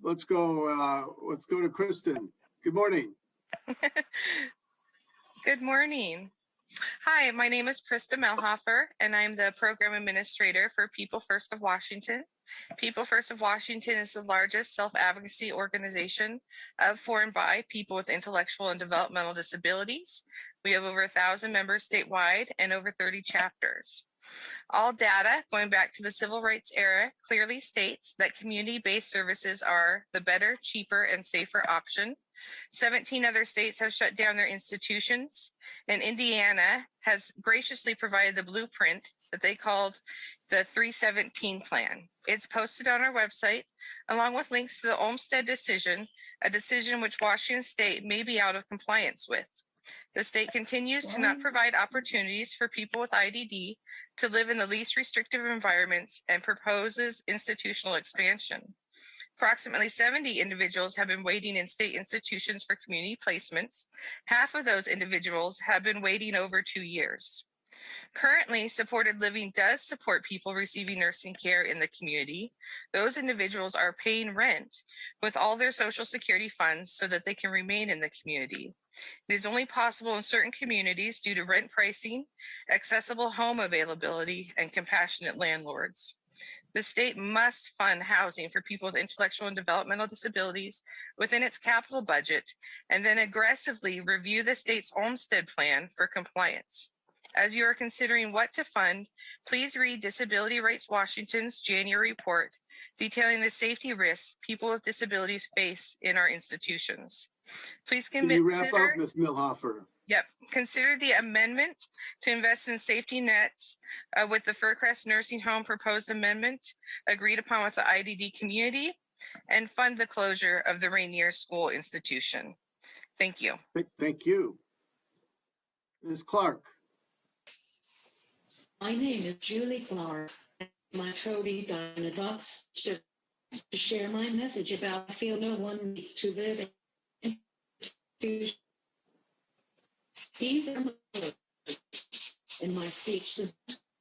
let's go to Kristen. Good morning. Good morning. Hi, my name is Krista Melhofer, and I'm the Program Administrator for People First of Washington. People First of Washington is the largest self-advocacy organization of for and by people with intellectual and developmental disabilities. We have over 1,000 members statewide and over 30 chapters. All data going back to the civil rights era clearly states that community-based services are the better, cheaper, and safer option. 17 other states have shut down their institutions, and Indiana has graciously provided the blueprint that they called the 317 plan. It's posted on our website, along with links to the Olmstead decision, a decision which Washington State may be out of compliance with. The state continues to not provide opportunities for people with IDD to live in the least restrictive environments and proposes institutional expansion. Approximately 70 individuals have been waiting in state institutions for community placements. Half of those individuals have been waiting over 2 years. Currently, supported living does support people receiving nursing care in the community. Those individuals are paying rent with all their Social Security funds so that they can remain in the community. It is only possible in certain communities due to rent pricing, accessible home availability, and compassionate landlords. The state must fund housing for people with intellectual and developmental disabilities within its capital budget, and then aggressively review the state's Olmstead plan for compliance. As you are considering what to fund, please read Disability Rights Washington's January report detailing the safety risks people with disabilities face in our institutions. Please Can you wrap up, Ms. Melhofer? Yep. Consider the amendment to invest in safety nets with the Fircrest Nursing Home proposed amendment agreed upon with the IDD community, and fund the closure of the Rainier School institution. Thank you. Thank you. Ms. Clark. My name is Julie Clark. My Toby Dynadox to share my message about I feel no one needs to live in. These are my words, and my speech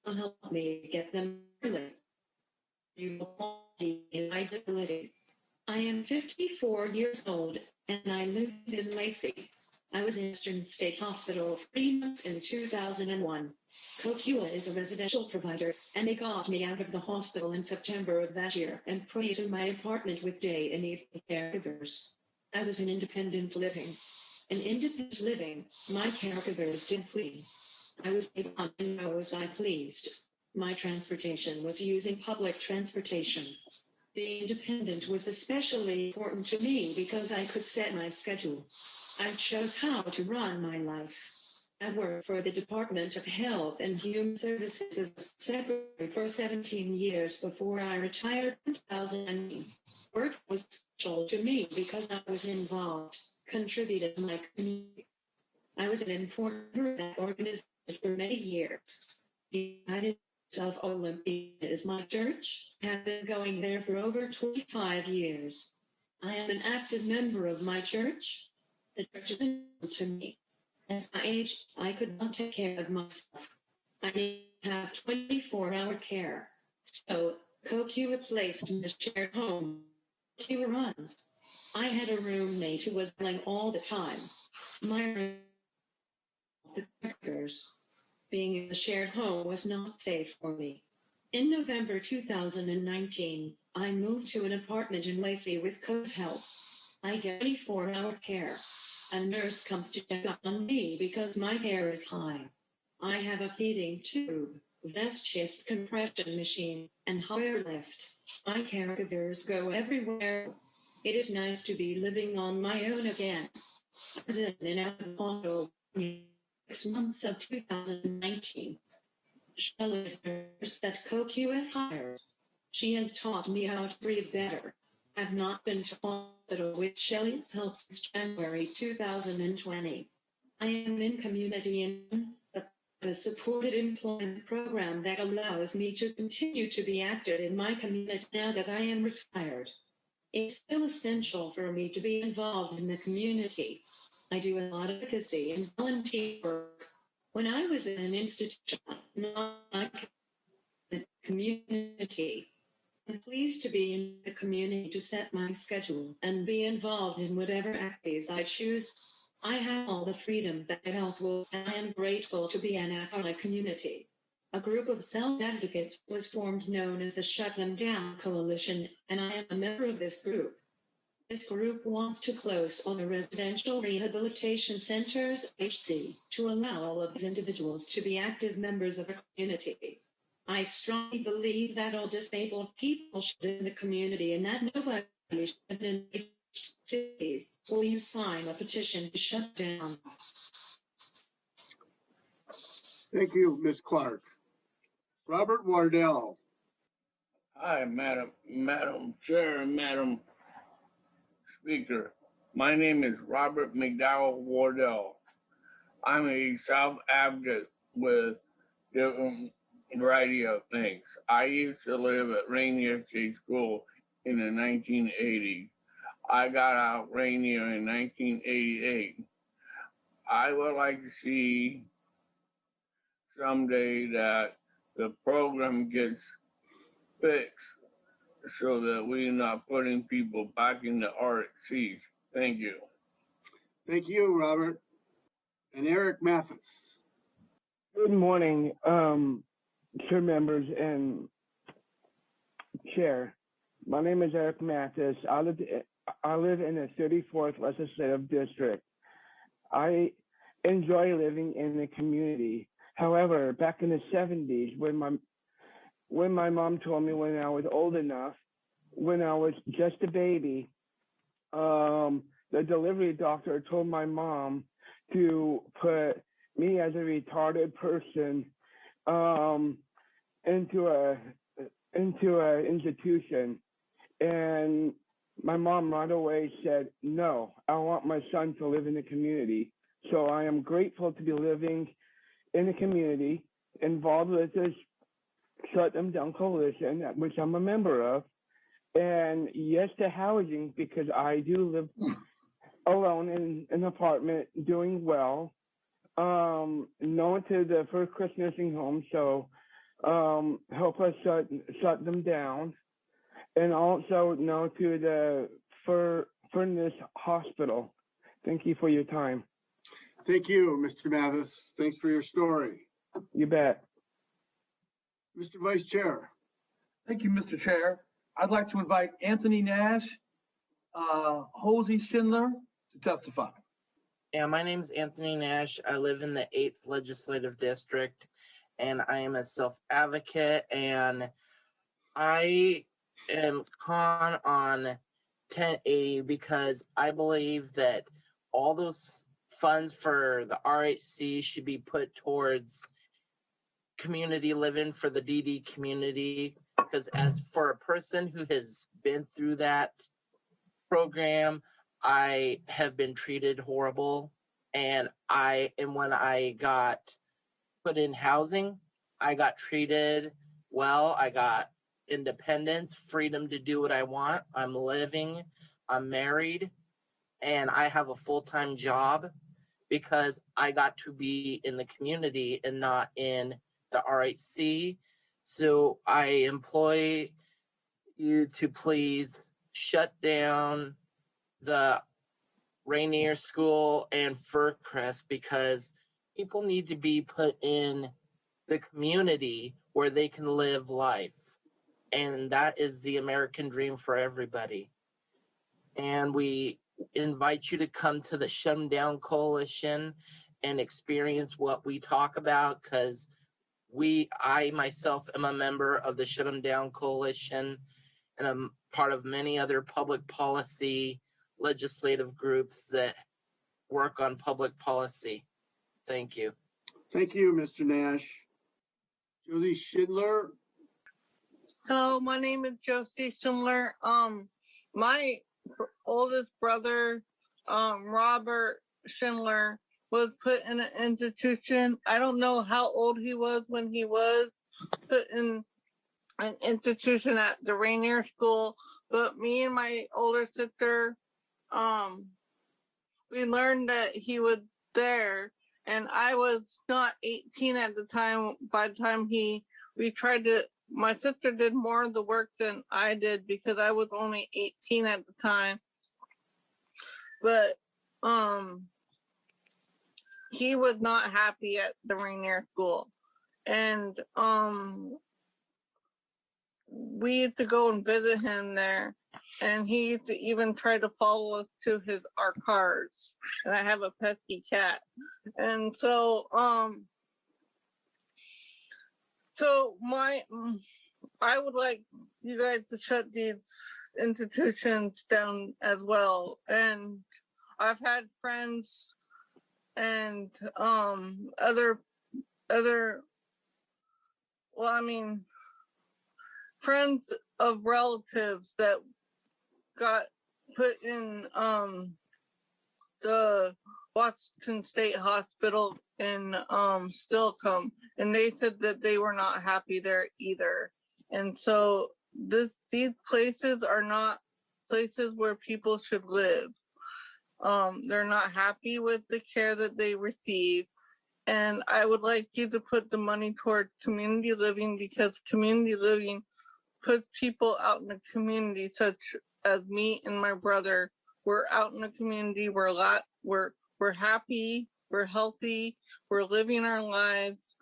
will help me get them clearly. You will see in my disability. I am 54 years old, and I live in Lacey. I was in Eastern State Hospital 3 months in 2001. COCUA is a residential provider, and they got me out of the hospital in September of that year and put me to my apartment with day and evening caregivers. I was in independent living. In independent living, my caregivers didn't please. I was able to know as I pleased. My transportation was using public transportation. Being independent was especially important to me because I could set my schedule. I chose how to run my life. I worked for the Department of Health and Human Services as a secretary for 17 years before I retired in 2009. Work was special to me because I was involved, contributed to my community. I was an important member of that organization for many years. The United States of Olympia is my church. I have been going there for over 25 years. I am an active member of my church. The church is important to me. As I aged, I could not take care of myself. I need to have 24-hour care. So COCUA placed me in a shared home. COCUA runs. I had a roommate who was yelling all the time. My roommate, the crackers. Being in a shared home was not safe for me. In November 2019, I moved to an apartment in Lacey with COCUA's help. I get 24-hour care. A nurse comes to check on me because my hair is high. I have a feeding tube, vest chest compression machine, and higher lift. My caregivers go everywhere. It is nice to be living on my own again. I was in and out of hospital 6 months of 2019. Shelley is a nurse that COCUA hired. She has taught me how to breathe better. I've not been to hospital with Shelley's help since January 2020. I am in community in a supported employment program that allows me to continue to be active in my community now that I am retired. It's still essential for me to be involved in the community. I do a lot of advocacy and volunteer work. When I was in an institution, not the community, I'm pleased to be in the community to set my schedule and be involved in whatever activities I choose. I have all the freedom that health will, and I am grateful to be an ally community. A group of self-advocates was formed known as the Shut Them Down Coalition, and I am a member of this group. This group wants to close all the residential rehabilitation centers, HC, to allow all of these individuals to be active members of a community. I strongly believe that all disabled people should live in the community and that nobody should in HC. Will you sign a petition to shut down? Thank you, Ms. Clark. Robert Wardell. Hi, Madam Chair, and Madam Speaker. My name is Robert McDowell Wardell. I'm a self-advocate with different variety of things. I used to live at Rainier State School in the 1980s. I got out Rainier in 1988. I would like to see someday that the program gets fixed so that we're not putting people back in the RCs. Thank you. Thank you, Robert. And Eric Mathis. Good morning, chair members and chair. My name is Eric Mathis. I live in the 34th Legislative District. I enjoy living in the community. However, back in the 70s, when my mom told me when I was old enough, when I was just a baby, the delivery doctor told my mom to put me as a retarded person into a institution, and my mom right away said, "No, I want my son to live in the community." So I am grateful to be living in the community, involved with this Shut Them Down Coalition, which I'm a member of, and yes to housing, because I do live alone in an apartment, doing well. No to the First Crest Nursing Home, so help us shut them down, and also no to the Furnace Hospital. Thank you for your time. Thank you, Mr. Mathis. Thanks for your story. You bet. Mr. Vice Chair. Thank you, Mr. Chair. I'd like to invite Anthony Nash, Hosey Schindler to testify. Yeah, my name's Anthony Nash. I live in the 8th Legislative District, and I am a self-advocate, and I am on 10A because I believe that all those funds for the RHC should be put towards community living for the DD community, because as for a person who has been through that program, I have been treated horrible, and when I got put in housing, I got treated well. I got independence, freedom to do what I want. I'm married, and I have a full-time job because I got to be in the community and not in the RHC. So I employ you to please shut down the Rainier School and Fircrest, because people need to be put in the community where they can live life. And that is the American dream for everybody. And we invite you to come to the Shut 'Em Down Coalition and experience what we talk about, because I myself am a member of the Shut 'Em Down Coalition, and I'm part of many other public policy legislative groups that work on public policy. Thank you. Thank you, Mr. Nash. Josie Schindler. Hello, my name is Josie Schindler. My oldest brother, Robert Schindler, was put in an institution. I don't know how old he was when he was put in an institution at the Rainier School, but me and my older sister, we learned that he was there, and I was not 18 at the time. By the time we tried to my sister did more of the work than I did because I was only 18 at the time. But he was not happy at the Rainier School. And we used to go and visit him there. And he used to even try to follow us to our cars. And I have a pesky cat. And so I would like you guys to shut these institutions down as well. And I've had friends and friends of relatives that got put in the Washington State Hospital in Stilcomb, and they said that they were not happy there either. And so these places are not places where people should live. They're not happy with the care that they receive. And I would like you to put the money toward community living, because community living puts people out in the community, such as me and my brother. We're out in the community. We're happy. We're healthy. We're living our lives.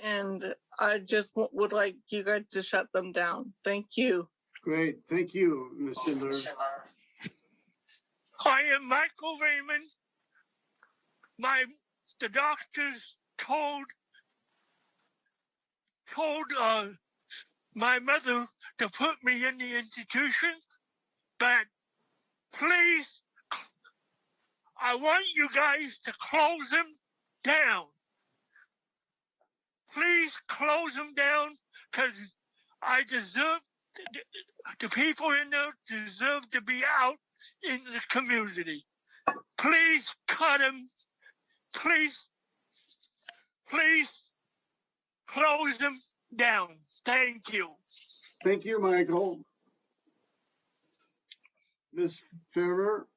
And I just would like you guys to shut them down. Thank you. Great. Thank you, Ms. Schindler. I am Michael Raymond. The doctors told my mother to put me in the institution, but please, I want you guys to close them down. Please close them down, because I deserve, the people in there deserve to be out in the community. Please cut them. Please close them down. Thank you. Thank you, Michael. Ms. Ferrer.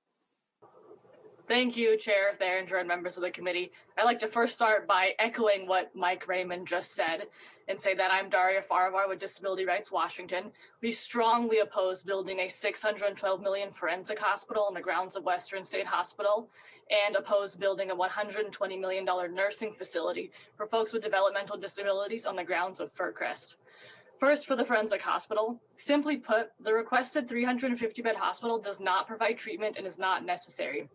Thank you, Chair Theringer, and members of the committee. I'd like to first start by echoing what Mike Raymond just said and say that I'm Daria Farvar with Disability Rights Washington. We strongly oppose building a $612 million forensic hospital on the grounds of Western State Hospital, and oppose building a $120 million nursing facility for folks with developmental disabilities on the grounds of Fircrest. First, for the forensic hospital, simply put, the requested 350-bed hospital does not provide treatment and is not necessary.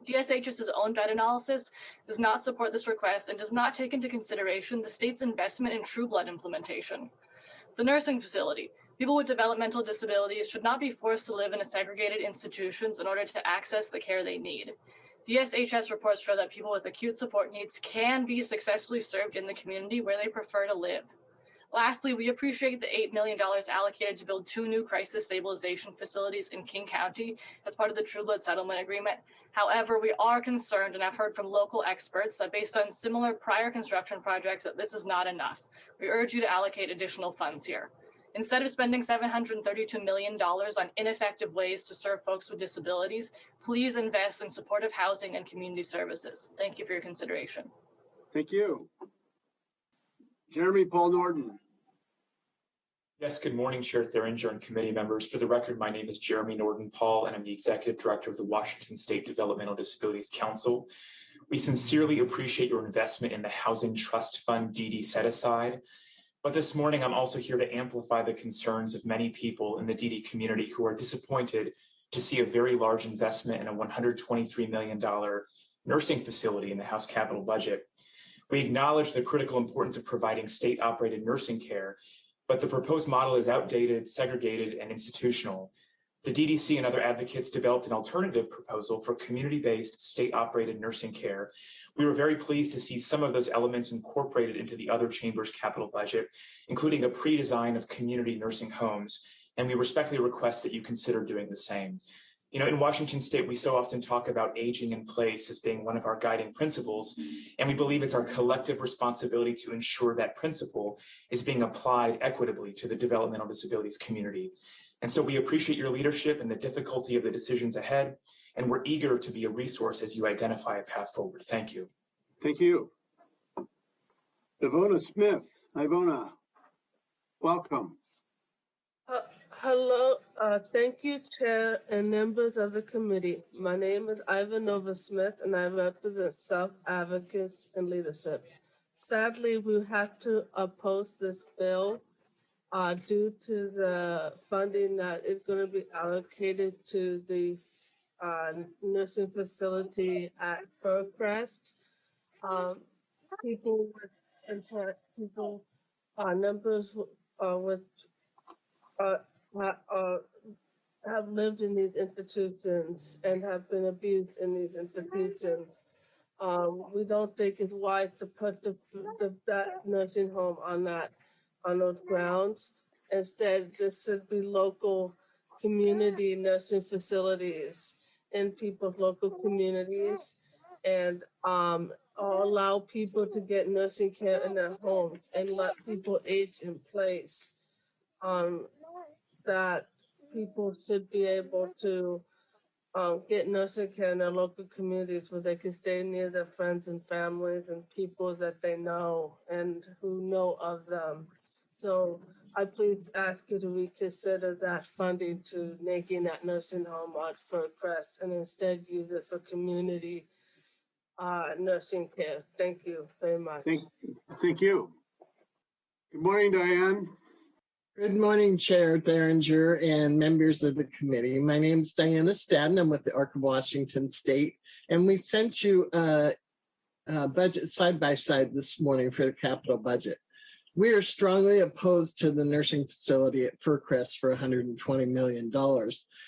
DSHS's own bed analysis does not support this request and does not take into consideration the state's investment in TrueBlood implementation. The nursing facility. People with developmental disabilities should not be forced to live in segregated institutions in order to access the care they need. DSHS reports show that people with acute support needs can be successfully served in the community where they prefer to live. Lastly, we appreciate the $8 million allocated to build 2 new crisis stabilization facilities in King County as part of the TrueBlood settlement agreement. However, we are concerned, and I've heard from local experts that based on similar prior construction projects, that this is not enough. We urge you to allocate additional funds here. Instead of spending $732 million on ineffective ways to serve folks with disabilities, please invest in supportive housing and community services. Thank you for your consideration. Thank you. Jeremy Paul Norton. Yes, good morning, Chair Theringer and committee members. For the record, my name is Jeremy Norton Paul, and I'm the Executive Director of the Washington State Developmental Disabilities Council. We sincerely appreciate your investment in the Housing Trust Fund DD set-aside. But this morning, I'm also here to amplify the concerns of many people in the DD community who are disappointed to see a very large investment in a $123 million nursing facility in the House capital budget. We acknowledge the critical importance of providing state-operated nursing care, but the proposed model is outdated, segregated, and institutional. The DDC and other advocates developed an alternative proposal for community-based, state-operated nursing care. We were very pleased to see some of those elements incorporated into the other chamber's capital budget, including a pre-design of community nursing homes, and we respectfully request that you consider doing the same. You know, in Washington State, we so often talk about aging in place as being one of our guiding principles, and we believe it's our collective responsibility to ensure that principle is being applied equitably to the developmental disabilities community. And so we appreciate your leadership and the difficulty of the decisions ahead, and we're eager to be a resource as you identify a path forward. Thank you. Thank you. Ivona Smith. Ivona, welcome. Hello, thank you, Chair and members of the committee. My name is Ivanova Smith, and I represent Self Advocates and Leadership. Sadly, we have to oppose this bill due to the funding that is going to be allocated to the nursing facility at Faircrest. People numbers with have lived in these institutions and have been abused in these institutions. We don't think it's wise to put that nursing home on those grounds. Instead, this should be local community nursing facilities in people's local communities, and allow people to get nursing care in their homes and let people age in place. That people should be able to get nursing care in their local communities where they can stay near their friends and families and people that they know and who know of them. So I please ask you to reconsider that funding to making that nursing home on Faircrest and instead use it for community nursing care. Thank you very much. Thank you. Good morning, Diane. Good morning, Chair Theringer and members of the committee. My name is Diana Stadden. I'm with the Arc of Washington State, and we sent you a budget side by side this morning for the capital budget. We are strongly opposed to the nursing facility at Faircrest for $120 million.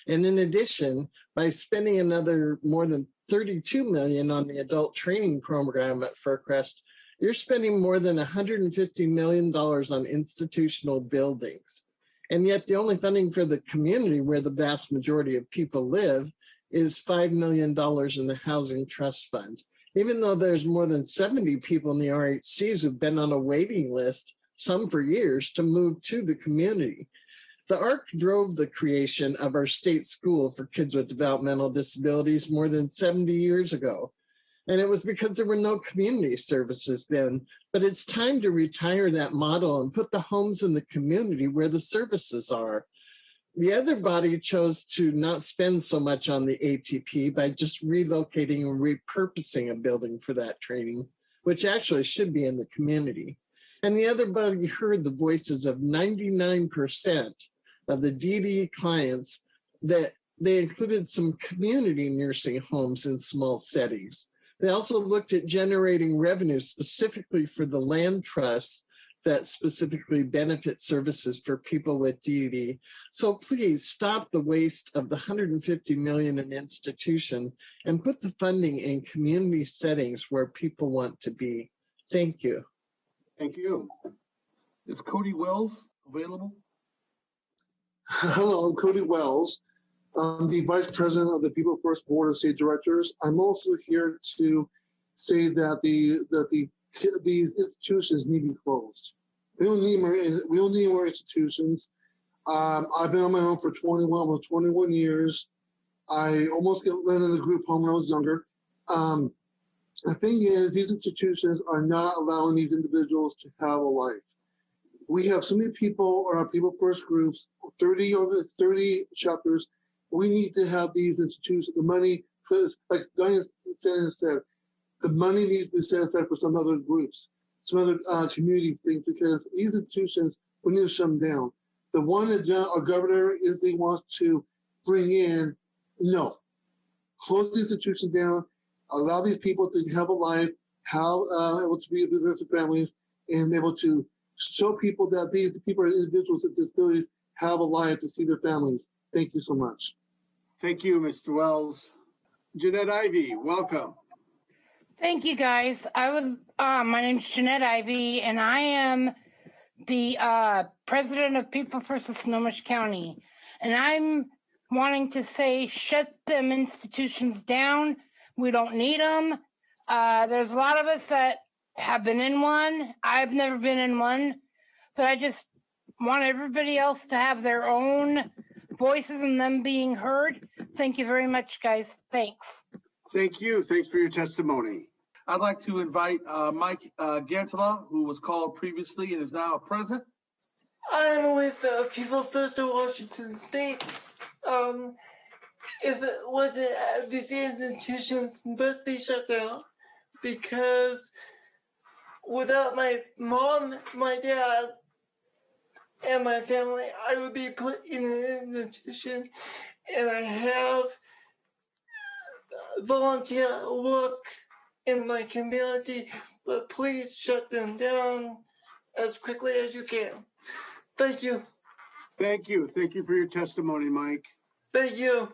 And in addition, by spending another more than $32 million on the adult training program at Faircrest, you're spending more than $150 million on institutional buildings. And yet the only funding for the community where the vast majority of people live is $5 million in the Housing Trust Fund. Even though there's more than 70 people in the RHCs who've been on a waiting list, some for years, to move to the community. The ARC drove the creation of our state school for kids with developmental disabilities more than 70 years ago. And it was because there were no community services then, but it's time to retire that model and put the homes in the community where the services are. The other body chose to not spend so much on the ATP by just relocating and repurposing a building for that training, which actually should be in the community. And the other body heard the voices of 99% of the DD clients that they included some community nursing homes in small settings. They also looked at generating revenue specifically for the land trusts that specifically benefit services for people with DD. So please stop the waste of the $150 million in institution and put the funding in community settings where people want to be. Thank you. Thank you. Is Cody Wells available? Hello, I'm Cody Wells. I'm the Vice President of the People First Board of State Directors. I'm also here to say that these institutions need to be closed. We don't need more institutions. I've been on my own for 21 years. I almost went in the group home when I was younger. The thing is, these institutions are not allowing these individuals to have a life. We have so many people on our People First groups, 30 chapters. We need to have these institutions, the money, because like Diane said, the money needs to be set aside for some other groups, some other community things, because these institutions, we need to shut them down. The one that our governor, if he wants to bring in, no. Close the institution down, allow these people to have a life, able to be with their families, and be able to show people that these people are individuals with disabilities have a life to see their families. Thank you so much. Thank you, Mr. Wells. Jeanette Ivy, welcome. Thank you, guys. My name's Jeanette Ivy, and I am the president of People First of Snohomish County. And I'm wanting to say, shut them institutions down. We don't need them. There's a lot of us that have been in one. I've never been in one, but I just want everybody else to have their own voices and them being heard. Thank you very much, guys. Thanks. Thank you. Thanks for your testimony. I'd like to invite Mike Gantala, who was called previously and is now present. I'm with the People First of Washington State. If it wasn't these institutions must be shut down, because without my mom, my dad, and my family, I would be put in an institution, and I have volunteer work in my community, but please shut them down as quickly as you can. Thank you. Thank you. Thank you for your testimony, Mike. Thank you.